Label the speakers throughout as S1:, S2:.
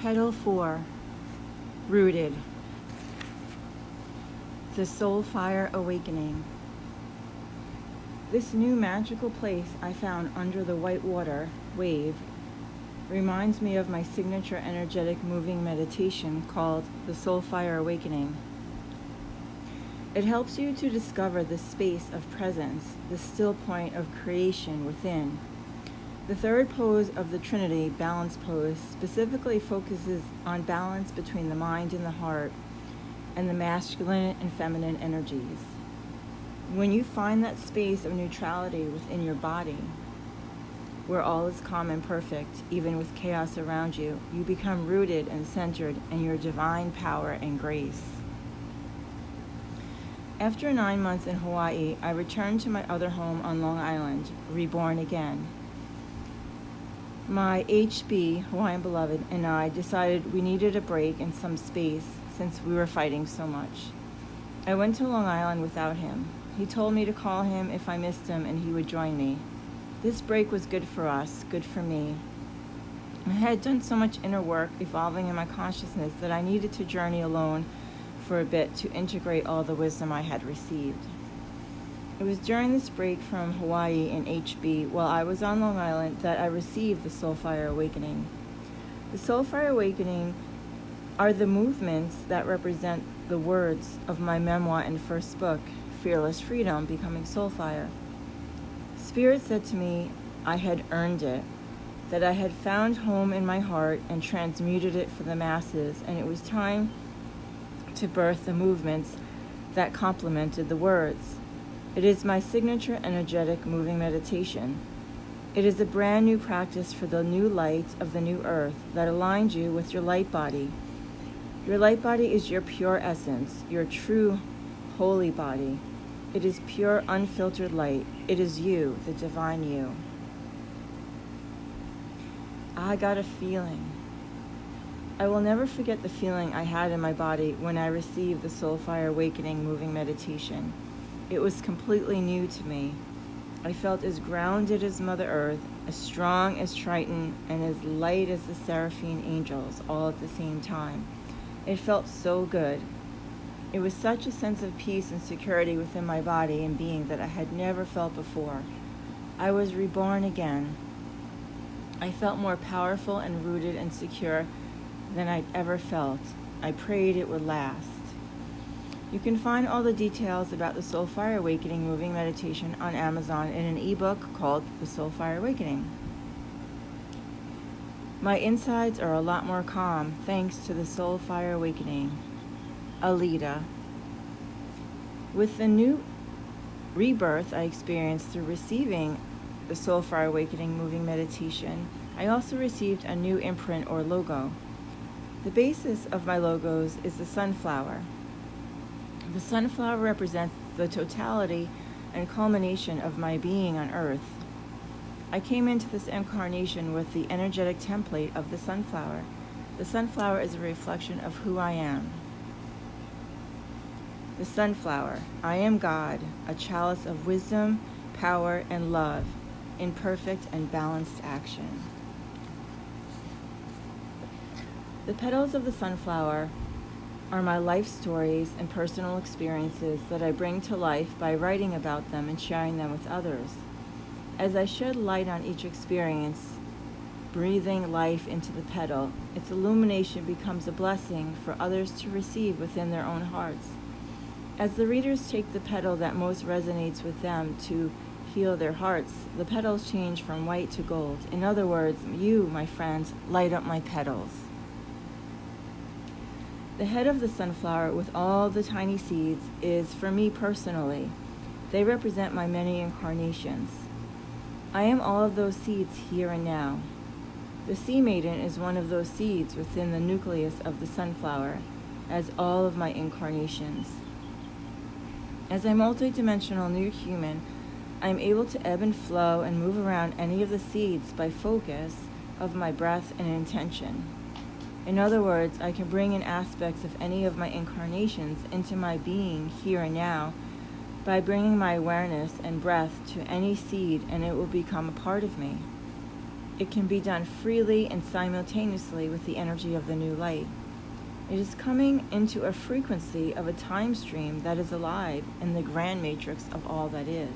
S1: Petal 4, Rooted, the Soulfire Awakening. This new magical place I found under the white water wave reminds me of my signature energetic moving meditation called the Soulfire Awakening. It helps you to discover the space of presence, the still point of creation within. The third pose of the Trinity, balance pose, specifically focuses on balance between the mind and the heart and the masculine and feminine energies. When you find that space of neutrality within your body, where all is calm and perfect, even with chaos around you, you become rooted and centered in your divine power and grace. After 9 months in Hawaii, I returned to my other home on Long Island, reborn again. My HB, Hawaiian Beloved, and I decided we needed a break and some space since we were fighting so much. I went to Long Island without him. He told me to call him if I missed him and he would join me. This break was good for us, good for me. I had done so much inner work evolving in my consciousness that I needed to journey alone for a bit to integrate all the wisdom I had received. It was during this break from Hawaii and HB while I was on Long Island that I received the Soulfire Awakening. The Soulfire Awakening are the movements that represent the words of my memoir and first book, Fearless Freedom, Becoming Soulfire. Spirit said to me I had earned it, that I had found home in my heart and transmuted it for the masses, and it was time to birth the movements that complemented the words. It is my signature energetic moving meditation. It is a brand new practice for the new light of the new earth that aligns you with your light body. Your light body is your pure essence, your true holy body. It is pure unfiltered light. It is you, the divine you. I got a feeling. I will never forget the feeling I had in my body when I received the Soulfire Awakening moving meditation. It was completely new to me. I felt as grounded as Mother Earth, as strong as Triton, and as light as the Seraphim angels, all at the same time. It felt so good. It was such a sense of peace and security within my body and being that I had never felt before. I was reborn again. I felt more powerful and rooted and secure than I'd ever felt. I prayed it would last. You can find all the details about the Soulfire Awakening moving meditation on Amazon in an ebook called The Soulfire Awakening. My insides are a lot more calm thanks to the Soulfire Awakening. Alita. With the new rebirth I experienced through receiving the Soulfire Awakening moving meditation, I also received a new imprint or logo. The basis of my logos is the sunflower. The sunflower represents the totality and culmination of my being on earth. I came into this incarnation with the energetic template of the sunflower. The sunflower is a reflection of who I am. The sunflower. I am God, a chalice of wisdom, power, and love, in perfect and balanced action. The petals of the sunflower are my life stories and personal experiences that I bring to life by writing about them and sharing them with others. As I shed light on each experience, breathing life into the petal, its illumination becomes a blessing for others to receive within their own hearts. As the readers take the petal that most resonates with them to heal their hearts, the petals change from white to gold. In other words, you, my friends, light up my petals. The head of the sunflower with all the tiny seeds is for me personally. They represent my many incarnations. I am all of those seeds here and now. The sea maiden is one of those seeds within the nucleus of the sunflower, as all of my incarnations. As a multidimensional new human, I am able to ebb and flow and move around any of the seeds by focus of my breath and intention. In other words, I can bring in aspects of any of my incarnations into my being here and now by bringing my awareness and breath to any seed, and it will become a part of me. It can be done freely and simultaneously with the energy of the new light. It is coming into a frequency of a time stream that is alive in the grand matrix of all that is.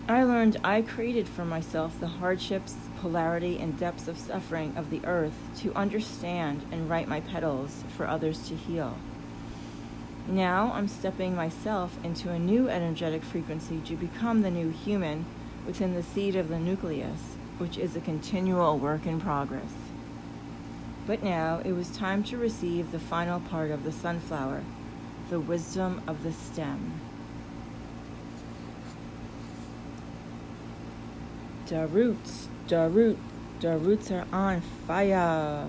S1: I learned I created for myself the hardships, polarity, and depths of suffering of the earth to understand and write my petals for others to heal. Now I'm stepping myself into a new energetic frequency to become the new human within the seed of the nucleus, which is a continual work in progress. But now it was time to receive the final part of the sunflower, the wisdom of the stem. The roots are on fire.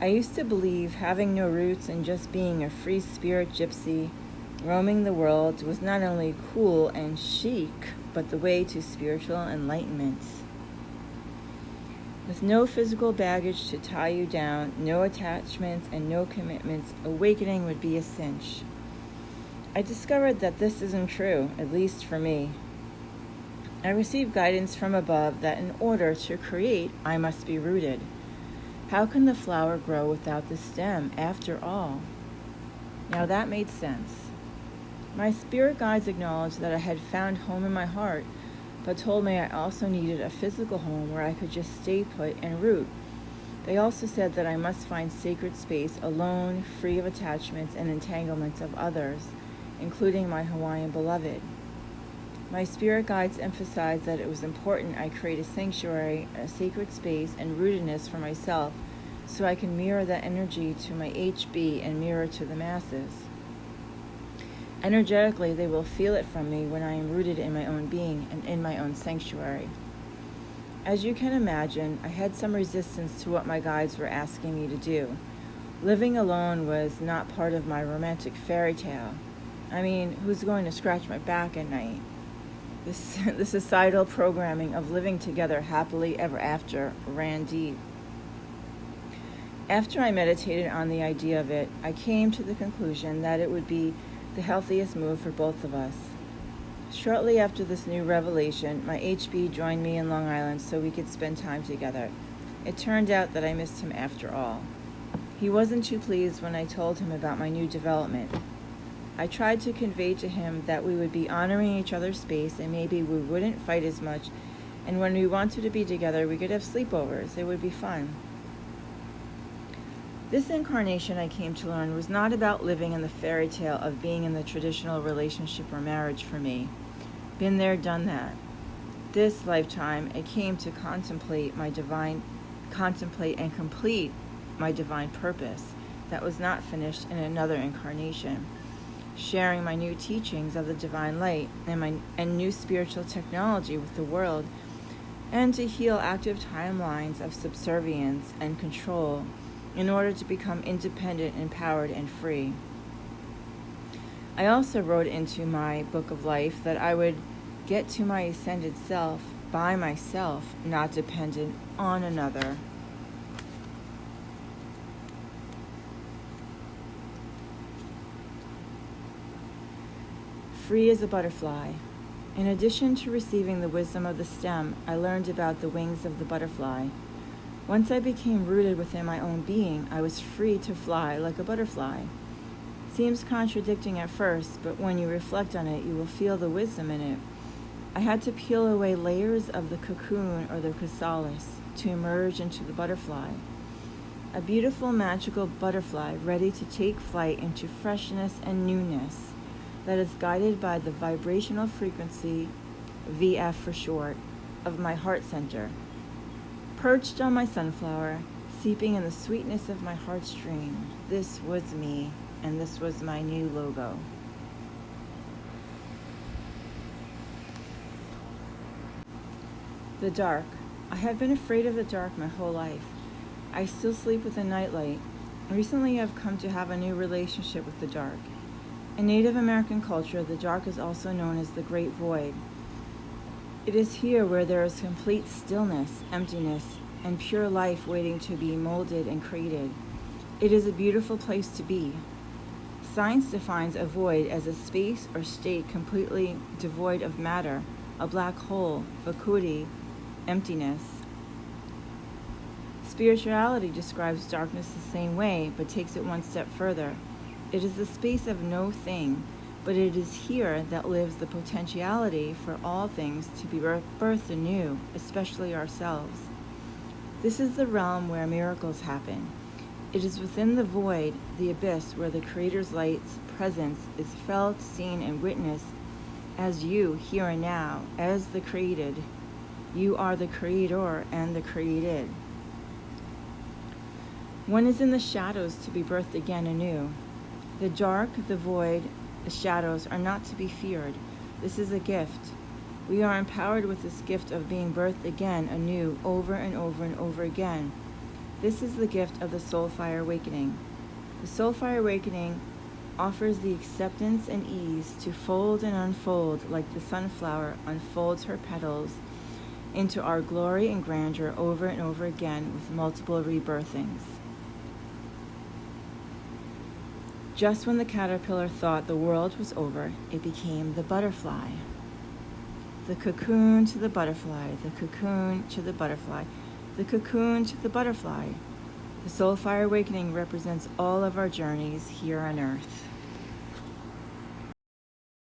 S1: I used to believe having no roots and just being a free spirit gypsy roaming the world was not only cool and chic, but the way to spiritual enlightenment. With no physical baggage to tie you down, no attachments, and no commitments, awakening would be a cinch. I discovered that this isn't true, at least for me. I received guidance from above that in order to create, I must be rooted. How can the flower grow without the stem, after all? Now that made sense. My spirit guides acknowledged that I had found home in my heart, but told me I also needed a physical home where I could just stay put and root. They also said that I must find sacred space alone, free of attachments and entanglements of others, including my Hawaiian beloved. My spirit guides emphasized that it was important I create a sanctuary, a sacred space, and rootedness for myself so I can mirror that energy to my HB and mirror to the masses. Energetically, they will feel it from me when I am rooted in my own being and in my own sanctuary. As you can imagine, I had some resistance to what my guides were asking me to do. Living alone was not part of my romantic fairy tale. I mean, who's going to scratch my back at night? The societal programming of living together happily ever after ran deep. After I meditated on the idea of it, I came to the conclusion that it would be the healthiest move for both of us. Shortly after this new revelation, my HB joined me in Long Island so we could spend time together. It turned out that I missed him after all. He wasn't too pleased when I told him about my new development. I tried to convey to him that we would be honoring each other's space and maybe we wouldn't fight as much, and when we wanted to be together, we could have sleepovers. It would be fun. This incarnation, I came to learn, was not about living in the fairy tale of being in the traditional relationship or marriage for me. Been there, done that. This lifetime, I came to contemplate and complete my divine purpose that was not finished in another incarnation. Sharing my new teachings of the divine light and new spiritual technology with the world, and to heal active timelines of subservience and control in order to become independent, empowered, and free. I also wrote into my book of life that I would get to my ascended self by myself, not dependent on another. Free as a butterfly. In addition to receiving the wisdom of the stem, I learned about the wings of the butterfly. Once I became rooted within my own being, I was free to fly like a butterfly. Seems contradicting at first, but when you reflect on it, you will feel the wisdom in it. I had to peel away layers of the cocoon or the chrysalis to emerge into the butterfly. A beautiful, magical butterfly ready to take flight into freshness and newness that is guided by the vibrational frequency, VF for short, of my heart center. Perched on my sunflower, seeping in the sweetness of my heartstring, this was me, and this was my new logo. The dark. I have been afraid of the dark my whole life. I still sleep with a nightlight. Recently I've come to have a new relationship with the dark. In Native American culture, the dark is also known as the Great Void. It is here where there is complete stillness, emptiness, and pure life waiting to be molded and created. It is a beautiful place to be. Science defines a void as a space or state completely devoid of matter, a black hole, vacuity, emptiness. Spirituality describes darkness the same way, but takes it one step further. It is the space of no thing, but it is here that lives the potentiality for all things to be birthed anew, especially ourselves. This is the realm where miracles happen. It is within the void, the abyss, where the Creator's light's presence is felt, seen, and witnessed as you, here and now, as the created. You are the Creator and the created. One is in the shadows to be birthed again anew. The dark, the void, the shadows are not to be feared. This is a gift. We are empowered with this gift of being birthed again anew, over and over and over again. This is the gift of the Soulfire Awakening. The Soulfire Awakening offers the acceptance and ease to fold and unfold like the sunflower unfolds her petals into our glory and grandeur over and over again with multiple rebirthings. Just when the caterpillar thought the world was over, it became the butterfly. The cocoon to the butterfly, the cocoon to the butterfly, the cocoon to the butterfly. The Soulfire Awakening represents all of our journeys here on Earth.